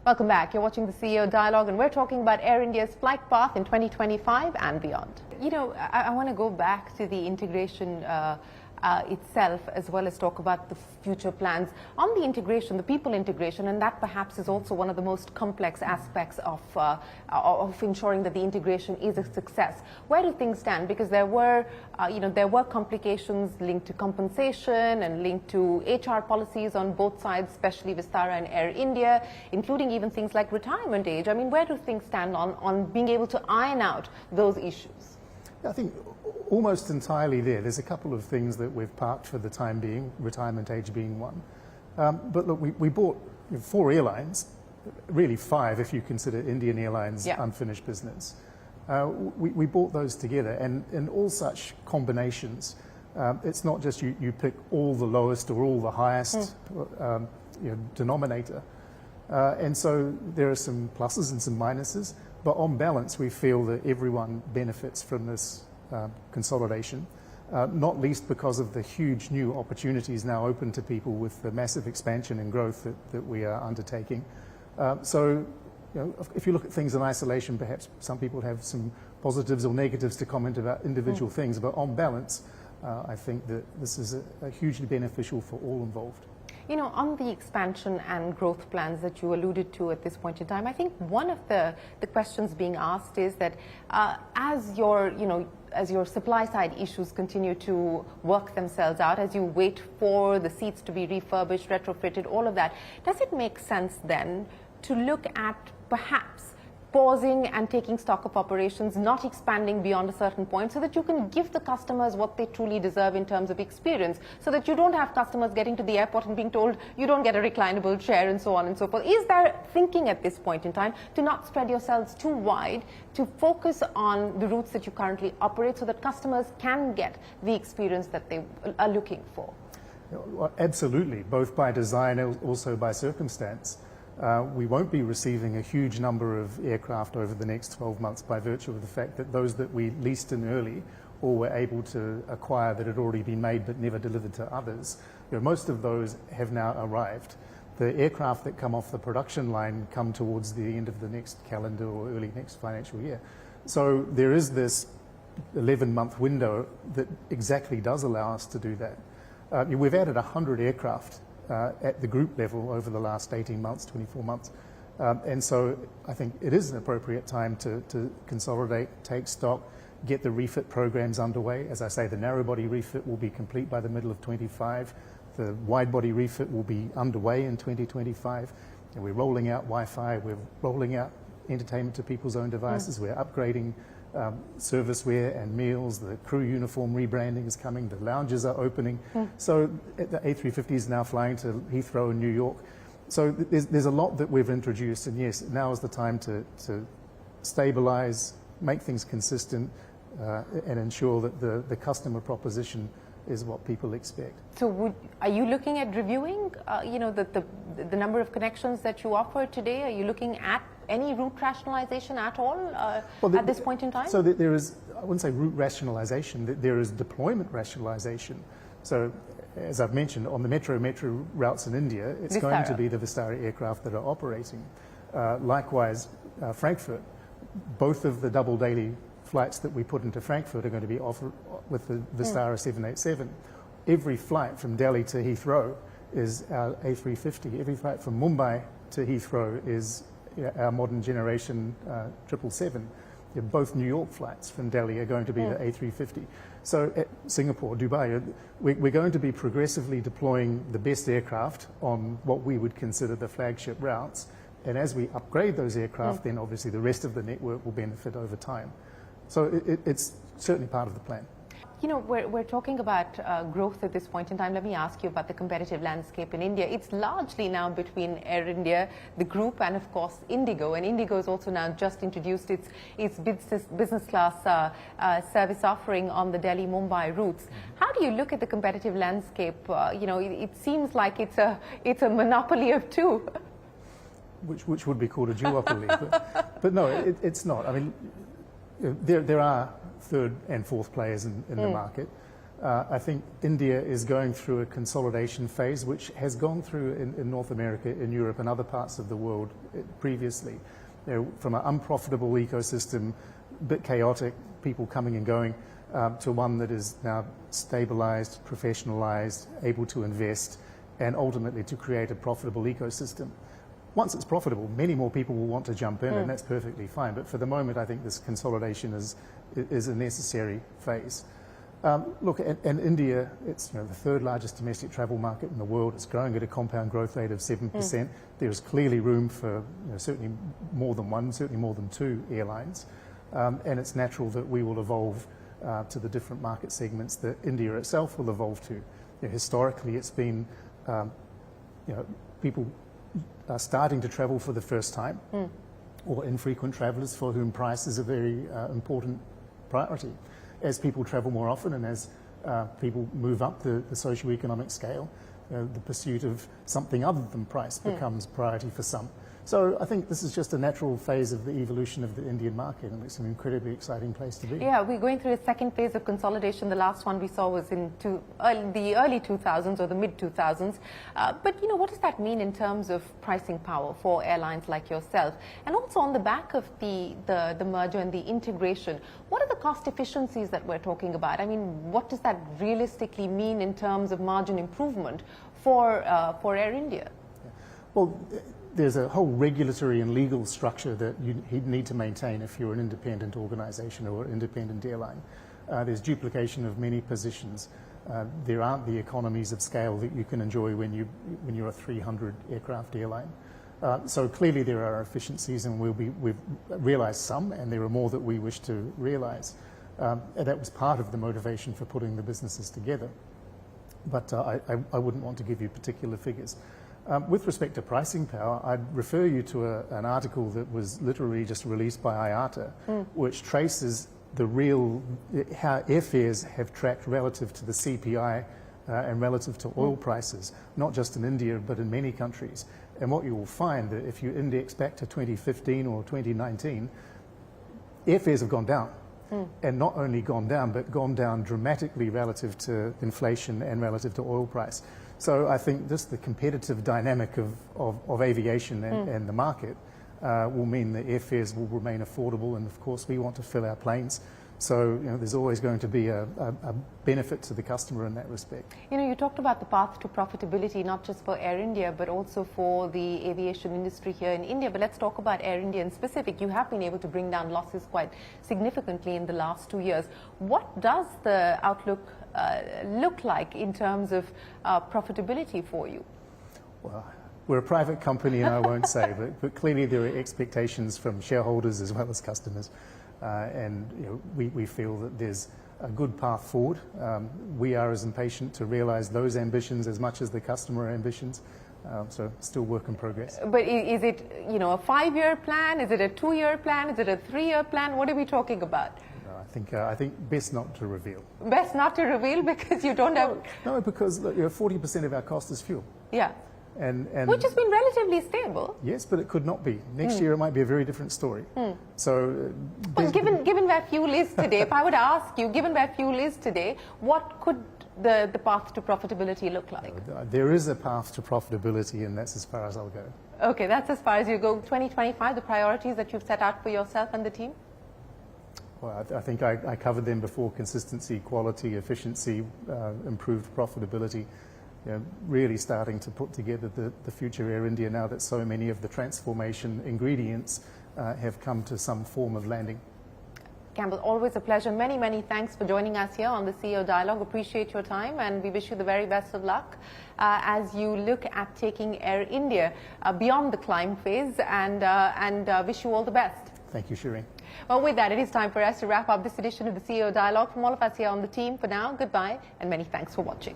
Welcome back. You're watching the CEO Dialogue, and we're talking about Air India's flight path in 2025 and beyond. You know, I want to go back to the integration itself, as well as talk about the future plans on the integration, the people integration, and that perhaps is also one of the most complex aspects of ensuring that the integration is a success. Where do things stand? Because there were, there were complications linked to compensation and linked to HR policies on both sides, especially Vistara and Air India, including even things like retirement age. I mean, where do things stand on being able to iron out those issues? I think almost entirely there. There's a couple of things that we've parked for the time being, retirement age being one. But look, we bought 4 airlines, really 5 if you consider Indian Airlines unfinished business. We bought those together, and in all such combinations, it's not just you pick all the lowest or all the highest denominator. And so there are some pluses and some minuses, but on balance we feel that everyone benefits from this consolidation, not least because of the huge new opportunities now open to people with the massive expansion and growth that we are undertaking. So, if you look at things in isolation, perhaps some people have some positives or negatives to comment about individual things, but on balance, I think that this is a hugely beneficial for all involved. You know, on the expansion and growth plans that you alluded to at this point in time, I think one of the questions being asked is that as your supply side issues continue to work themselves out, as you wait for the seats to be refurbished, retrofitted, all of that, does it make sense then to look at perhaps pausing and taking stock of operations, not expanding beyond a certain point, so that you can give the customers what they truly deserve in terms of experience, so that you don't have customers getting to the airport and being told you don't get a reclinable chair and so on and so forth? Is there thinking at this point in time to not spread yourselves too wide, to focus on the routes that you currently operate so that customers can get the experience that they are looking for? Absolutely, both by design and also by circumstance. We won't be receiving a huge number of aircraft over the next 12 months by virtue of the fact that those that we leased in early or were able to acquire that had already been made but never delivered to others, most of those have now arrived. The aircraft that come off the production line come towards the end of the next calendar or early next financial year. So there is this 11-month window that exactly does allow us to do that. We've added 100 aircraft at the group level over the last 18 months, 24 months. And so I think it is an appropriate time to consolidate, take stock, get the refit programs underway. As I say, the narrow body refit will be complete by the middle of 25. The wide body refit will be underway in 2025. And we're rolling out Wi-Fi, we're rolling out entertainment to people's own devices, we're upgrading serviceware and meals, the crew uniform rebranding is coming, the lounges are opening. So the A350 is now flying to Heathrow in New York. So there's a lot that we've introduced, and yes, now is the time to stabilize, make things consistent, and ensure that the customer proposition is what people expect. So are you looking at reviewing the number of connections that you offer today? Are you looking at any route rationalization at all at this point in time? So there is, I wouldn't say route rationalization, there is deployment rationalization. So as I've mentioned, on the metro routes in India, it's going to be the Vistara aircraft that are operating. Likewise, Frankfurt, both of the double daily flights that we put into Frankfurt are going to be offered with the Vistara 787. Every flight from Delhi to Heathrow is our A350. Every flight from Mumbai to Heathrow is our modern generation 777. Both New York flights from Delhi are going to be the A350. So at Singapore, Dubai, we're going to be progressively deploying the best aircraft on what we would consider the flagship routes. And as we upgrade those aircraft, then obviously the rest of the network will benefit over time. So it's certainly part of the plan. You know, we're talking about growth at this point in time. Let me ask you about the competitive landscape in India. It's largely now between Air India, the group, and of course IndiGo. And IndiGo has also now just introduced its business class service offering on the Delhi-Mumbai routes. How do you look at the competitive landscape? It seems like it's a monopoly of two. Which would be called a duopoly, but no, it's not. I mean, there are third and fourth players in the market. I think India is going through a consolidation phase, which has gone through in North America, in Europe, and other parts of the world previously. From an unprofitable ecosystem, a bit chaotic, people coming and going, to one that is now stabilized, professionalized, able to invest, and ultimately to create a profitable ecosystem. Once it's profitable, many more people will want to jump in, and that's perfectly fine. But for the moment, I think this consolidation is a necessary phase. Look, and India, it's the third largest domestic travel market in the world. It's growing at a compound growth rate of 7%. There's clearly room for certainly more than one, certainly more than two airlines. And it's natural that we will evolve to the different market segments that India itself will evolve to. Historically, it's been people are starting to travel for the first time, or infrequent travelers for whom price is a very important priority. As people travel more often and as people move up the socioeconomic scale, the pursuit of something other than price becomes priority for some. So I think this is just a natural phase of the evolution of the Indian market, and it's an incredibly exciting place to be. Yeah, we're going through a second phase of consolidation. The last one we saw was in the early 2000s or the mid 2000s. But what does that mean in terms of pricing power for airlines like yourself? And also on the back of the merger and the integration, what are the cost efficiencies that we're talking about? I mean, what does that realistically mean in terms of margin improvement for Air India? Yeah. Well, there's a whole regulatory and legal structure that you need to maintain if you're an independent organization or an independent airline. There's duplication of many positions. There aren't the economies of scale that you can enjoy when you're a 300 aircraft airline. So clearly there are efficiencies, and we've realized some, and there are more that we wish to realize. And that was part of the motivation for putting the businesses together. But I wouldn't want to give you particular figures. With respect to pricing power, I'd refer you to an article that was literally just released by IATA, which traces how airfares have tracked relative to the CPI and relative to oil prices, not just in India, but in many countries. And what you will find that if you index back to 2015 or 2019, airfares have gone down. And not only gone down, but gone down dramatically relative to inflation and relative to oil price. So I think just the competitive dynamic of aviation and the market will mean that airfares will remain affordable, and of course we want to fill our planes. So there's always going to be a benefit to the customer in that respect. You talked about the path to profitability, not just for Air India, but also for the aviation industry here in India. But let's talk about Air India in specific. You have been able to bring down losses quite significantly in the last 2 years. What does the outlook look like in terms of profitability for you? Well, we're a private company, and I won't say, but clearly there are expectations from shareholders as well as customers. And we feel that there's a good path forward. We are as impatient to realize those ambitions as much as the customer ambitions. So still work in progress. But is it a 5-year plan? Is it a 2-year plan? Is it a 3-year plan? What are we talking about? I think best not to reveal. Best not to reveal because you don't have... No, because 40% of our cost is fuel. Yeah. And which has been relatively stable. Yes, but it could not be. Next year it might be a very different story. So, well, given where fuel is today, if I would ask you, given where fuel is today, what could the path to profitability look like? There is a path to profitability, and that's as far as I'll go. Okay, that's as far as you go. 2025, the priorities that you've set out for yourself and the team? Well, I think I covered them before: consistency, quality, efficiency, improved profitability. Really starting to put together the future Air India now that so many of the transformation ingredients have come to some form of landing. Campbell, always a pleasure. Many, many thanks for joining us here on the CEO Dialogue. Appreciate your time, and we wish you the very best of luck as you look at taking Air India beyond the climb phase, and wish you all the best. Thank you, Shireen. Well, with that, it is time for us to wrap up this edition of the CEO Dialogue. From all of us here on the team, for now, goodbye, and many thanks for watching.